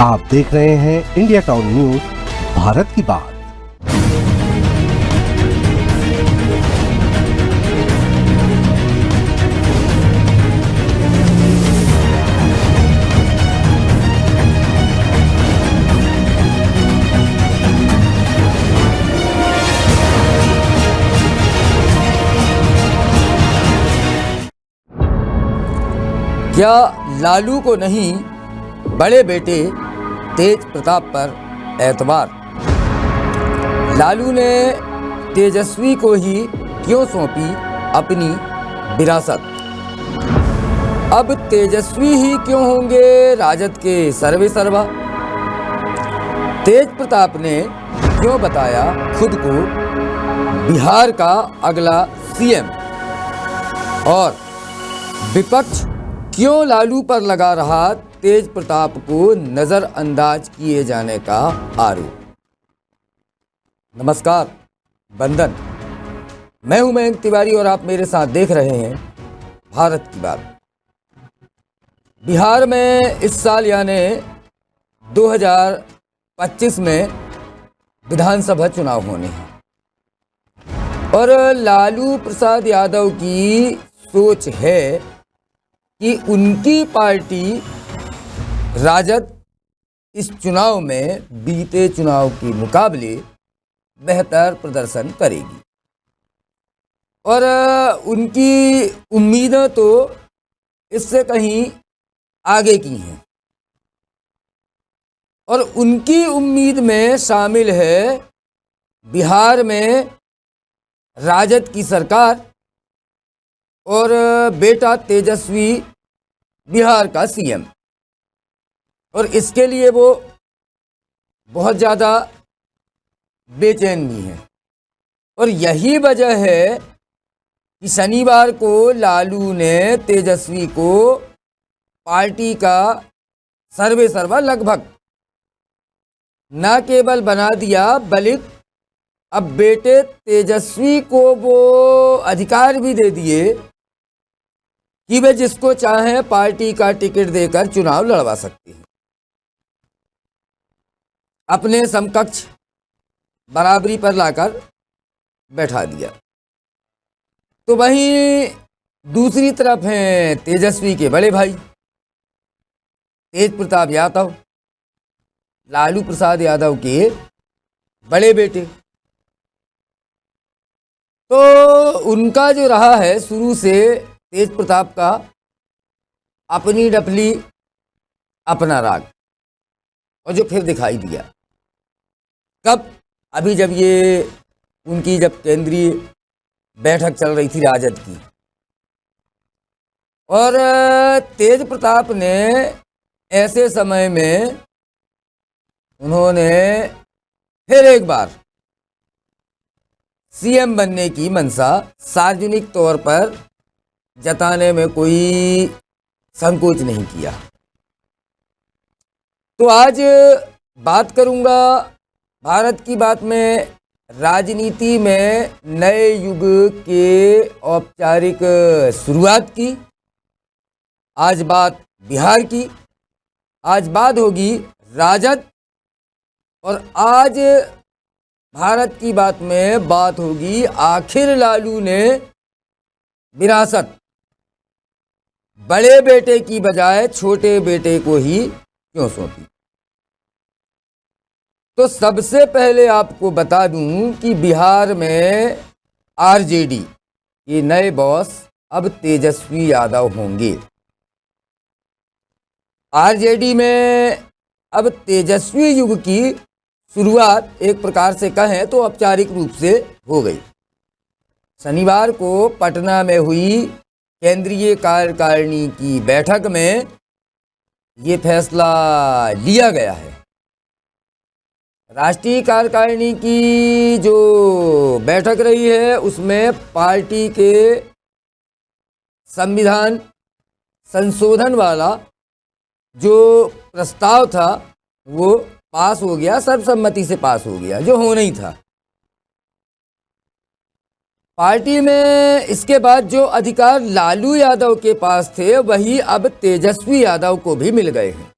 आप देख रहे हैं इंडिया टाउन न्यूज, भारत की बात। क्या लालू को नहीं, बड़े बेटे तेज प्रताप पर एतबार। लालू ने तेजस्वी को ही क्यों सौंपी अपनी विरासत। अब तेजस्वी ही क्यों होंगे राजद के सर्वे सर्वा। तेज प्रताप ने क्यों बताया खुद को बिहार का अगला सीएम। और विपक्ष क्यों लालू पर लगा रहा तेज प्रताप को नजरअंदाज किए जाने का आरोप। नमस्कार, बंदन। मैं हूं मयंक तिवारी और आप मेरे साथ देख रहे हैं भारत की बात। बिहार में इस साल यानी 2025 में विधानसभा चुनाव होने हैं और लालू प्रसाद यादव की सोच है कि उनकी पार्टी राजद इस चुनाव में बीते चुनाव के मुकाबले बेहतर प्रदर्शन करेगी और उनकी उम्मीदें तो इससे कहीं आगे की हैं। और उनकी उम्मीद में शामिल है बिहार में राजद की सरकार और बेटा तेजस्वी बिहार का सीएम। और इसके लिए वो बहुत ज़्यादा बेचैन भी हैं। और यही वजह है कि शनिवार को लालू ने तेजस्वी को पार्टी का सर्वे सर्वा लगभग न केवल बना दिया बल्कि अब बेटे तेजस्वी को वो अधिकार भी दे दिए कि वे जिसको चाहें पार्टी का टिकट देकर चुनाव लड़वा सकते हैं। अपने समकक्ष बराबरी पर लाकर बैठा दिया। तो वहीं दूसरी तरफ हैं तेजस्वी के बड़े भाई तेज प्रताप यादव, लालू प्रसाद यादव के बड़े बेटे। तो उनका जो रहा है शुरू से तेज प्रताप का अपनी डफली अपना राग, और जो फिर दिखाई दिया कब, अभी जब ये उनकी जब केंद्रीय बैठक चल रही थी राजद की, और तेज प्रताप ने ऐसे समय में उन्होंने फिर एक बार सीएम बनने की मंशा सार्वजनिक तौर पर जताने में कोई संकोच नहीं किया। तो आज बात करूंगा भारत की बात में राजनीति में नए युग के औपचारिक शुरुआत की। आज बात बिहार की, आज बात होगी राजद, और आज भारत की बात में बात होगी आखिर लालू ने विरासत बड़े बेटे की बजाय छोटे बेटे को ही क्यों सौंपी। तो सबसे पहले आपको बता दूं कि बिहार में आरजेडी के नए बॉस अब तेजस्वी यादव होंगे। आरजेडी में अब तेजस्वी युग की शुरुआत एक प्रकार से कहें तो औपचारिक रूप से हो गई। शनिवार को पटना में हुई केंद्रीय कार्यकारिणी की बैठक में ये फैसला लिया गया है। राष्ट्रीय कार्यकारिणी की जो बैठक रही है उसमें पार्टी के संविधान संशोधन वाला जो प्रस्ताव था वो पास हो गया, सर्वसम्मति से पास हो गया, जो होना ही था। पार्टी में इसके बाद जो अधिकार लालू यादव के पास थे वही अब तेजस्वी यादव को भी मिल गए हैं।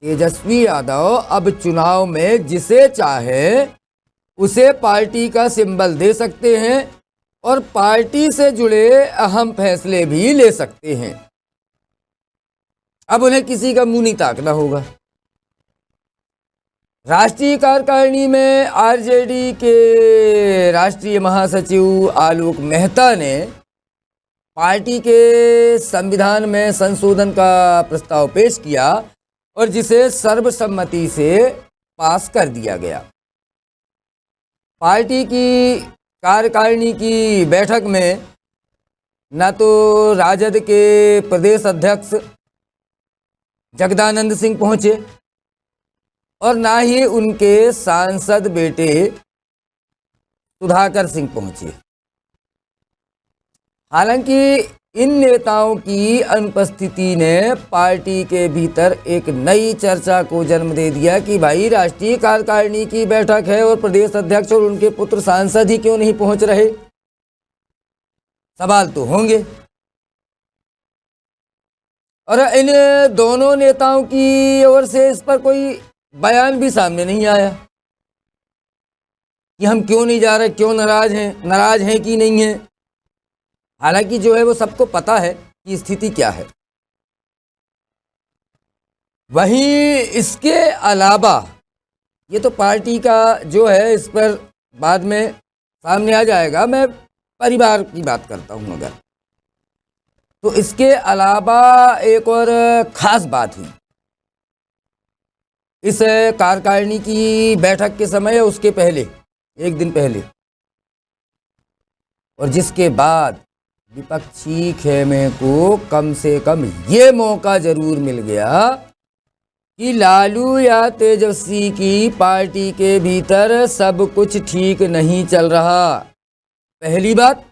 तेजस्वी यादव अब चुनाव में जिसे चाहे उसे पार्टी का सिंबल दे सकते हैं और पार्टी से जुड़े अहम फैसले भी ले सकते हैं। अब उन्हें किसी का मुंह नहीं ताकना होगा। राष्ट्रीय कार्यकारिणी में आरजेडी के राष्ट्रीय महासचिव आलोक मेहता ने पार्टी के संविधान में संशोधन का प्रस्ताव पेश किया और जिसे सर्वसम्मति से पास कर दिया गया। पार्टी की कार्यकारिणी की बैठक में न तो राजद के प्रदेश अध्यक्ष जगदानंद सिंह पहुंचे और ना ही उनके सांसद बेटे सुधाकर सिंह पहुंचे। हालांकि इन नेताओं की अनुपस्थिति ने पार्टी के भीतर एक नई चर्चा को जन्म दे दिया कि भाई राष्ट्रीय कार्यकारिणी की बैठक है और प्रदेश अध्यक्ष और उनके पुत्र सांसद ही क्यों नहीं पहुंच रहे। सवाल तो होंगे। और इन दोनों नेताओं की ओर से इस पर कोई बयान भी सामने नहीं आया कि हम क्यों नहीं जा रहे, क्यों नाराज हैं कि नहीं है। हालांकि जो है वो सबको पता है कि स्थिति क्या है। वहीं इसके अलावा ये तो पार्टी का जो है इस पर बाद में सामने आ जाएगा। मैं परिवार की बात करता हूं अगर तो इसके अलावा एक और खास बात हुई इस कार्यकारिणी की बैठक के समय या उसके पहले, एक दिन पहले, और जिसके बाद विपक्षी खेमे को कम से कम ये मौका जरूर मिल गया कि लालू या तेजस्वी की पार्टी के भीतर सब कुछ ठीक नहीं चल रहा। पहली बात,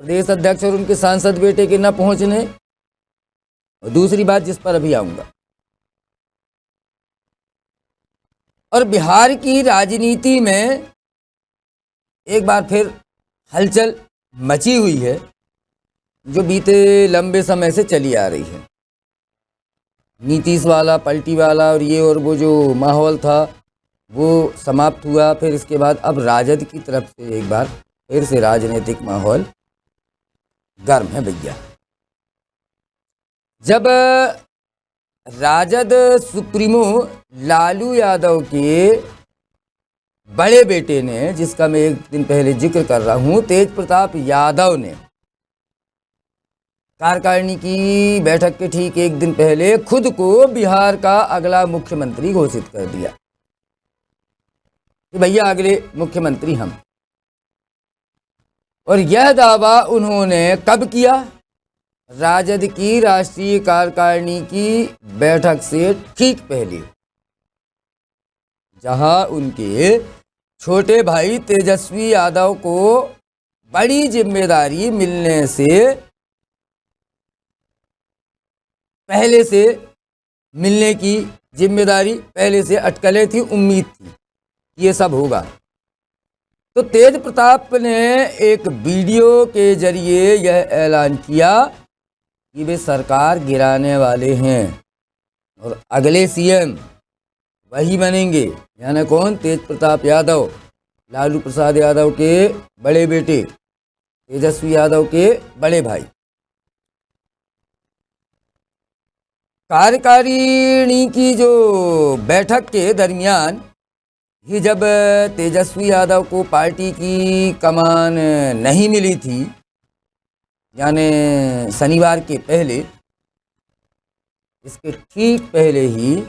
प्रदेश अध्यक्ष और उनके सांसद बेटे के न पहुंचने, और दूसरी बात जिस पर अभी आऊंगा, और बिहार की राजनीति में एक बार फिर हलचल मची हुई है जो बीते लंबे समय से चली आ रही है। नीतीश वाला, पलटी वाला और ये और वो जो माहौल था वो समाप्त हुआ। फिर इसके बाद अब राजद की तरफ से एक बार फिर से राजनीतिक माहौल गर्म है भैया। जब राजद सुप्रीमो लालू यादव के बड़े बेटे ने, जिसका मैं एक दिन पहले जिक्र कर रहा हूं, तेज प्रताप यादव ने कार्यकारिणी की बैठक के ठीक एक दिन पहले खुद को बिहार का अगला मुख्यमंत्री घोषित कर दिया कि भैया अगले मुख्यमंत्री हम। और यह दावा उन्होंने कब किया? राजद की राष्ट्रीय कार्यकारिणी की बैठक से ठीक पहले, जहां उनके छोटे भाई तेजस्वी यादव को बड़ी जिम्मेदारी मिलने से पहले से, मिलने की जिम्मेदारी पहले से अटकलें थी, उम्मीद थी ये सब होगा। तो तेज प्रताप ने एक वीडियो के जरिए यह ऐलान किया कि वे सरकार गिराने वाले हैं और अगले सीएम वही बनेंगे। यानी कौन? तेज प्रताप यादव, लालू प्रसाद यादव के बड़े बेटे, तेजस्वी यादव के बड़े भाई। कार्यकारिणी की जो बैठक के दरमियान ही जब तेजस्वी यादव को पार्टी की कमान नहीं मिली थी, यानी शनिवार के पहले, इसके ठीक पहले ही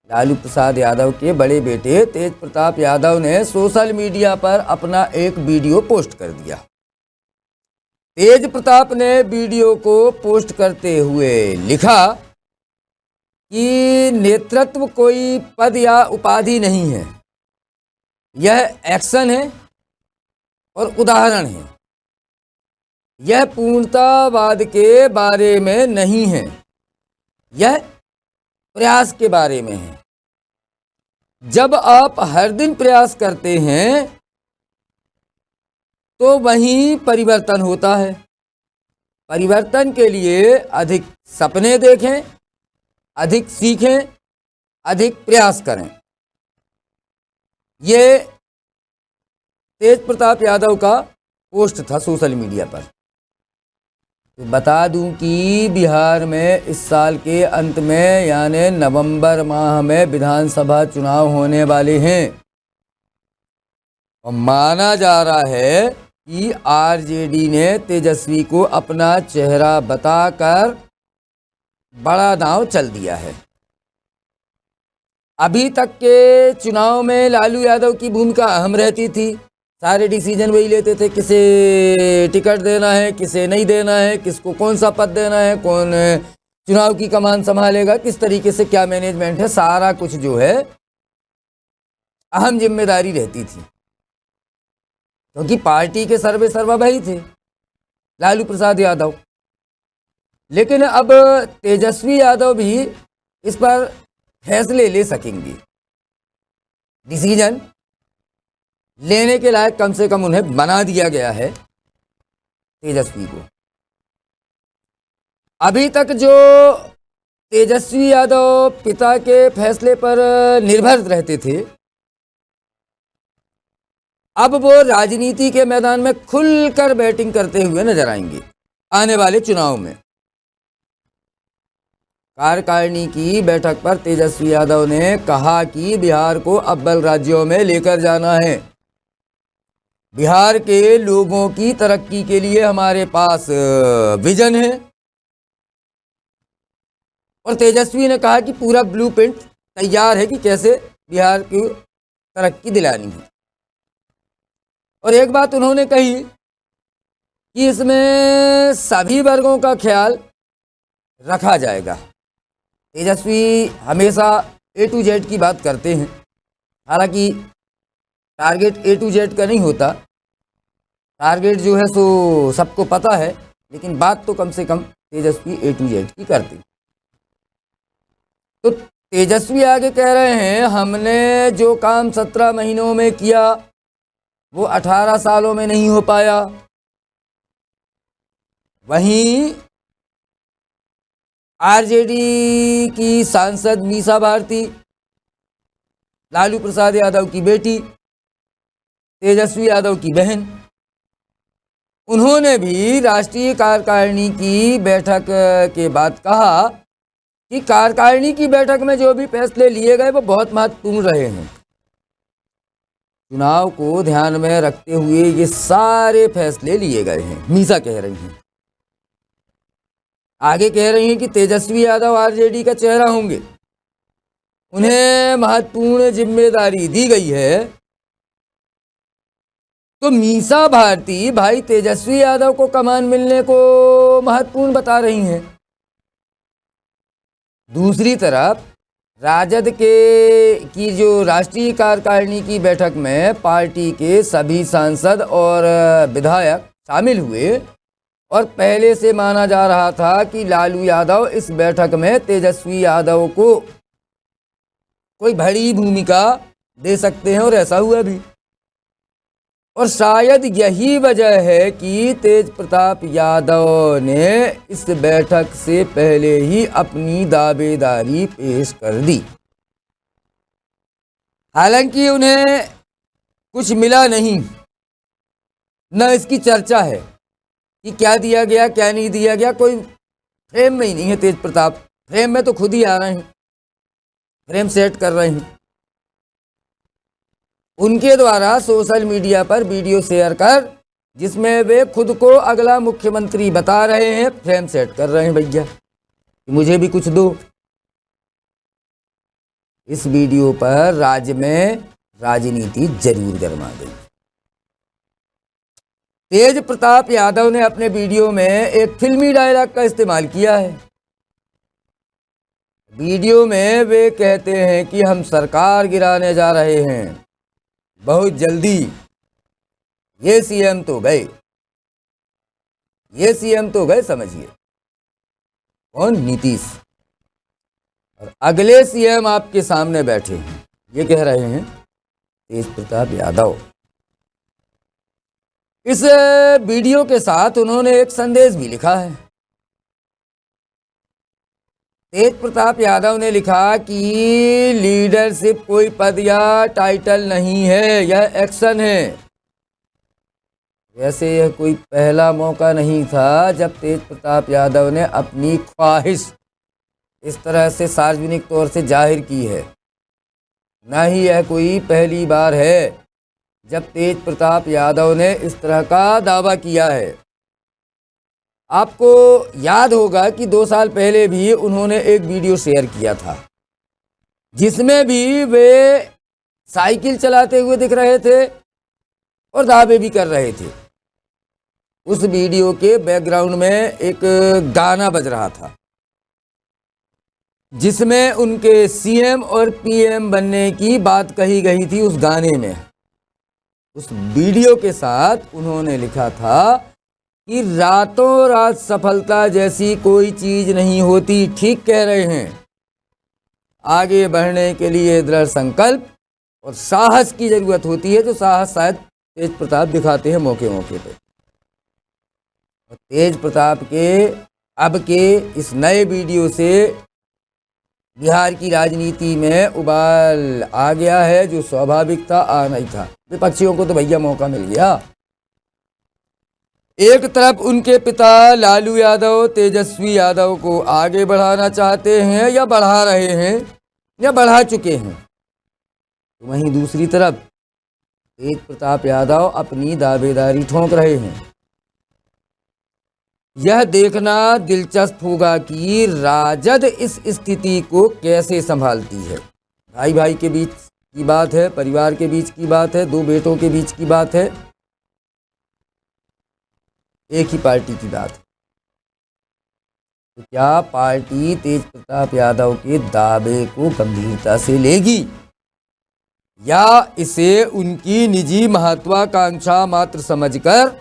लालू प्रसाद यादव के बड़े बेटे तेज प्रताप यादव ने सोशल मीडिया पर अपना एक वीडियो पोस्ट कर दिया। तेज प्रताप ने वीडियो को पोस्ट करते हुए लिखा कि नेतृत्व कोई पद या उपाधि नहीं है, यह एक्शन है और उदाहरण है। यह पूर्णतावाद के बारे में नहीं है, यह प्रयास के बारे में है। जब आप हर दिन प्रयास करते हैं तो वहीं परिवर्तन होता है। परिवर्तन के लिए अधिक सपने देखें अधिक सीखें, अधिक प्रयास करें। ये तेज प्रताप यादव का पोस्ट था सोशल मीडिया पर। तो बता दूं कि बिहार में इस साल के अंत में यानी नवंबर माह में विधानसभा चुनाव होने वाले हैं और माना जा रहा है कि आरजेडी ने तेजस्वी को अपना चेहरा बताकर बड़ा दांव चल दिया है। अभी तक के चुनाव में लालू यादव की भूमिका अहम रहती थी, सारे डिसीजन वही लेते थे, किसे टिकट देना है, किसे नहीं देना है, किसको कौन सा पद देना है, कौन चुनाव की कमान संभालेगा, किस तरीके से क्या मैनेजमेंट है, सारा कुछ जो है अहम जिम्मेदारी रहती थी, क्योंकि पार्टी के सर्वे सर्वा वही थे, लालू प्रसाद यादव। लेकिन अब तेजस्वी यादव भी इस पर फैसले ले सकेंगे, डिसीजन लेने के लायक कम से कम उन्हें बना दिया गया है तेजस्वी को। अभी तक जो तेजस्वी यादव पिता के फैसले पर निर्भर रहते थे, अब वो राजनीति के मैदान में खुलकर बैटिंग करते हुए नजर आएंगे आने वाले चुनाव में। कार्यकारिणी की बैठक पर तेजस्वी यादव ने कहा कि बिहार को अव्वल राज्यों में लेकर जाना है, बिहार के लोगों की तरक्की के लिए हमारे पास विजन है। और तेजस्वी ने कहा कि पूरा ब्लूप्रिंट तैयार है कि कैसे बिहार की तरक्की दिलानी है। और एक बात उन्होंने कही कि इसमें सभी वर्गों का ख्याल रखा जाएगा। तेजस्वी हमेशा A to Z की बात करते हैं, हालांकि टारगेट A to Z का नहीं होता, टारगेट जो है सो सबको पता है, लेकिन बात तो कम से कम तेजस्वी A to Z की करते। तो तेजस्वी आगे कह रहे हैं, हमने जो काम 17 महीनों में किया वो 18 सालों में नहीं हो पाया। वहीं आरजेडी की सांसद मीसा भारती, लालू प्रसाद यादव की बेटी, तेजस्वी यादव की बहन, उन्होंने भी राष्ट्रीय कार्यकारिणी की बैठक के बाद कहा कि कार्यकारिणी की बैठक में जो भी फैसले लिए गए वो बहुत महत्वपूर्ण रहे हैं। चुनाव को ध्यान में रखते हुए ये सारे फैसले लिए गए हैं, मीसा कह रही हैं। आगे कह रही हैं कि तेजस्वी यादव आरजेडी का चेहरा होंगे, उन्हें महत्वपूर्ण जिम्मेदारी दी गई है। तो मीसा भारती भाई तेजस्वी यादव को कमान मिलने को महत्वपूर्ण बता रही हैं। दूसरी तरफ राजद की जो राष्ट्रीय कार्यकारिणी की बैठक में पार्टी के सभी सांसद और विधायक शामिल हुए और पहले से माना जा रहा था कि लालू यादव इस बैठक में तेजस्वी यादव को कोई बड़ी भूमिका दे सकते हैं, और ऐसा हुआ भी। और शायद यही वजह है कि तेज प्रताप यादव ने इस बैठक से पहले ही अपनी दावेदारी पेश कर दी। हालांकि उन्हें कुछ मिला नहीं, न इसकी चर्चा है कि क्या दिया गया क्या नहीं दिया गया, कोई फ्रेम में ही नहीं है तेज प्रताप। फ्रेम में तो खुद ही आ रहे हैं, फ्रेम सेट कर रहे हैं। उनके द्वारा सोशल मीडिया पर वीडियो शेयर कर, जिसमें वे खुद को अगला मुख्यमंत्री बता रहे हैं, फ्रेम सेट कर रहे हैं भैया कि मुझे भी कुछ दो। इस वीडियो पर राज्य में राजनीति जरूर गरमा गई। तेज प्रताप यादव ने अपने वीडियो में एक फिल्मी डायलॉग का इस्तेमाल किया है। वीडियो में वे कहते हैं कि हम सरकार गिराने जा रहे हैं बहुत जल्दी, ये सीएम तो गए, ये सीएम तो गए, समझिए कौन, नीतीश, और अगले सीएम आपके सामने बैठे हैं, ये कह रहे हैं तेज प्रताप यादव। इस वीडियो के साथ उन्होंने एक संदेश भी लिखा है। तेज प्रताप यादव ने लिखा कि लीडरशिप कोई पद या टाइटल नहीं है, यह एक्शन है। वैसे यह कोई पहला मौका नहीं था जब तेज प्रताप यादव ने अपनी ख्वाहिश इस तरह से सार्वजनिक तौर से जाहिर की है। न ही यह कोई पहली बार है जब तेज प्रताप यादव ने इस तरह का दावा किया है। आपको याद होगा कि 2 साल पहले भी उन्होंने एक वीडियो शेयर किया था जिसमें भी वे साइकिल चलाते हुए दिख रहे थे और दावे भी कर रहे थे। उस वीडियो के बैकग्राउंड में एक गाना बज रहा था जिसमें उनके सीएम और पीएम बनने की बात कही गई थी। उस गाने में, उस वीडियो के साथ उन्होंने लिखा था कि रातों रात सफलता जैसी कोई चीज नहीं होती। ठीक कह रहे हैं। आगे बढ़ने के लिए दृढ़ संकल्प और साहस की जरूरत होती है, जो साहस शायद तेज प्रताप दिखाते हैं मौके मौके पे। और तेज प्रताप के अब के इस नए वीडियो से बिहार की राजनीति में उबाल आ गया है, जो स्वाभाविक था, आ नहीं था। विपक्षियों को तो भैया मौका मिल गया। एक तरफ उनके पिता लालू यादव तेजस्वी यादव को आगे बढ़ाना चाहते हैं या बढ़ा रहे हैं या बढ़ा चुके हैं, तो वहीं दूसरी तरफ तेज प्रताप यादव अपनी दावेदारी ठोंक रहे हैं। यह देखना दिलचस्प होगा कि राजद इस स्थिति को कैसे संभालती है। भाई भाई के बीच की बात है, परिवार के बीच की बात है, 2 बेटों के बीच की बात है, एक ही पार्टी की बात है। तो क्या पार्टी तेज प्रताप यादव के दावे को गंभीरता से लेगी या इसे उनकी निजी महत्वाकांक्षा मात्र समझकर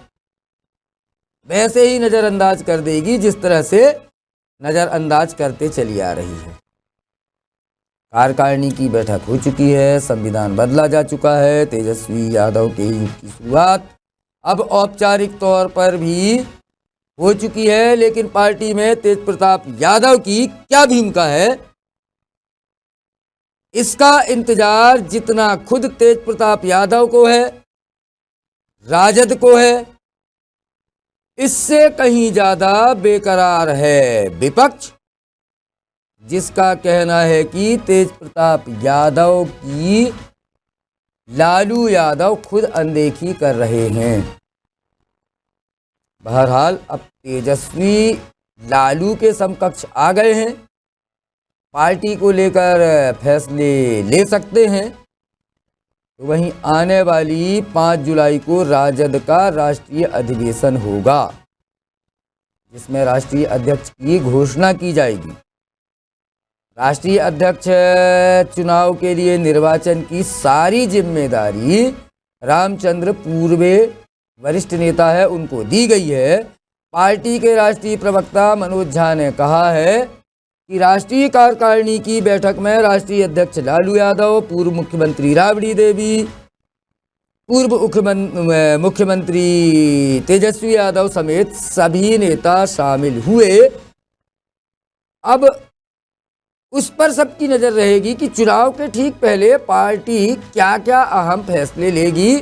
वैसे ही नजरअंदाज कर देगी जिस तरह से नजरअंदाज करते चली आ रही है। कार्यकारिणी की बैठक हो चुकी है, संविधान बदला जा चुका है, तेजस्वी यादव के युग की शुरुआत अब औपचारिक तौर पर भी हो चुकी है। लेकिन पार्टी में तेज प्रताप यादव की क्या भूमिका है, इसका इंतजार जितना खुद तेज प्रताप यादव को है, राजद को है, इससे कहीं ज्यादा बेकरार है विपक्ष, जिसका कहना है कि तेज प्रताप यादव की लालू यादव खुद अनदेखी कर रहे हैं। बहरहाल अब तेजस्वी लालू के समकक्ष आ गए हैं, पार्टी को लेकर फैसले ले सकते हैं। तो वहीं आने वाली 5 जुलाई को राजद का राष्ट्रीय अधिवेशन होगा, जिसमें राष्ट्रीय अध्यक्ष की घोषणा की जाएगी। राष्ट्रीय अध्यक्ष चुनाव के लिए निर्वाचन की सारी जिम्मेदारी रामचंद्र पूर्वे वरिष्ठ नेता है उनको दी गई है। पार्टी के राष्ट्रीय प्रवक्ता मनोज झा ने कहा है कि राष्ट्रीय कार्यकारिणी की बैठक में राष्ट्रीय अध्यक्ष लालू यादव, पूर्व मुख्यमंत्री राबड़ी देवी, पूर्व मुख्यमंत्री तेजस्वी यादव समेत सभी नेता शामिल हुए। अब उस पर सबकी नजर रहेगी कि चुनाव के ठीक पहले पार्टी क्या क्या अहम फैसले लेगी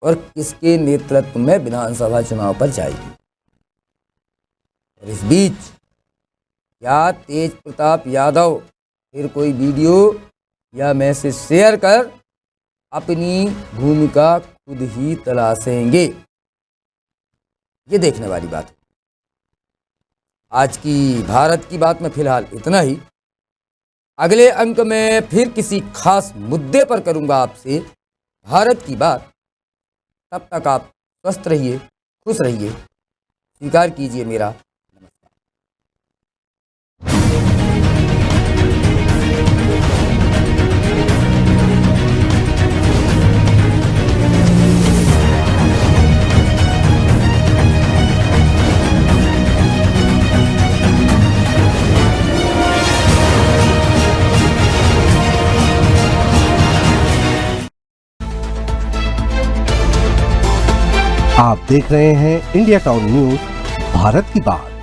और किसके नेतृत्व में विधानसभा चुनाव पर जाएगी। और इस बीच क्या तेज प्रताप यादव फिर कोई वीडियो या मैसेज शेयर कर अपनी भूमिका खुद ही तलाशेंगे, ये देखने वाली बात है। आज की भारत की बात में फिलहाल इतना ही। अगले अंक में फिर किसी खास मुद्दे पर करूंगा आपसे भारत की बात। तब तक आप स्वस्थ रहिए, खुश रहिए, स्वीकार कीजिए मेरा नमस्कार। आप देख रहे हैं इंडिया टाउन न्यूज, भारत की बात।